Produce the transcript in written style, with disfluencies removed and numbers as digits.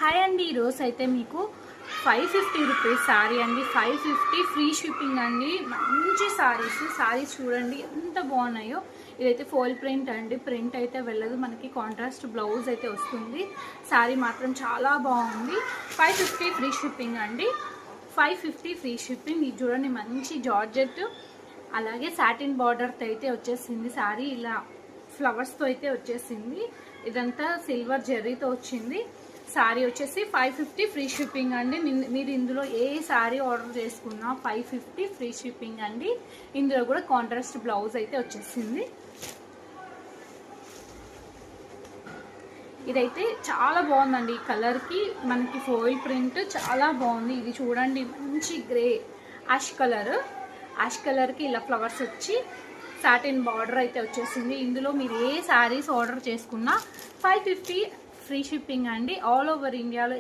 Hi అండి, ఈరోజు అయితే మీకు 550 రూపీస్ శారీ అండి. 550 ఫ్రీ షిప్పింగ్ అండి. మంచి శారీస్ చూడండి ఎంత బాగున్నాయో. ఇదైతే ఫోల్ ప్రింట్ అండి, ప్రింట్ అయితే వెళ్ళదు, మనకి కాంట్రాస్ట్ బ్లౌజ్ అయితే వస్తుంది. శారీ మాత్రం చాలా బాగుంది. 550 ఫ్రీ షిప్పింగ్ అండి. 550 ఫ్రీ షిప్పింగ్. ఇది చూడండి మంచి జార్జెట్ అలాగే సాటిన్ బార్డర్తో అయితే వచ్చేసింది శారీ. ఇలా ఫ్లవర్స్తో అయితే వచ్చేసింది. ఇదంతా సిల్వర్ జెర్రీతో వచ్చింది. శారీ వచ్చేసి 550 ఫ్రీ షిప్పింగ్ అండి. మీరు ఇందులో ఏ శారీ ఆర్డర్ చేసుకున్నా 550 ఫ్రీ షిప్పింగ్ అండి. ఇందులో కూడా కాంట్రాస్ట్ బ్లౌజ్ అయితే వచ్చేసింది. ఇదైతే చాలా బాగుందండి. ఈ కలర్కి మనకి ఫోయిల్ ప్రింట్ చాలా బాగుంది. ఇది చూడండి మంచి గ్రే యాష్ కలర్కి ఇలా ఫ్లవర్స్ వచ్చి సాటిన్ బార్డర్ అయితే వచ్చేసింది. ఇందులో మీరు ఏ శారీస్ ఆర్డర్ చేసుకున్నా 550 ఫ్రీ షిప్పింగ్ అండి. ఆల్ ఓవర్ ఇండియాలో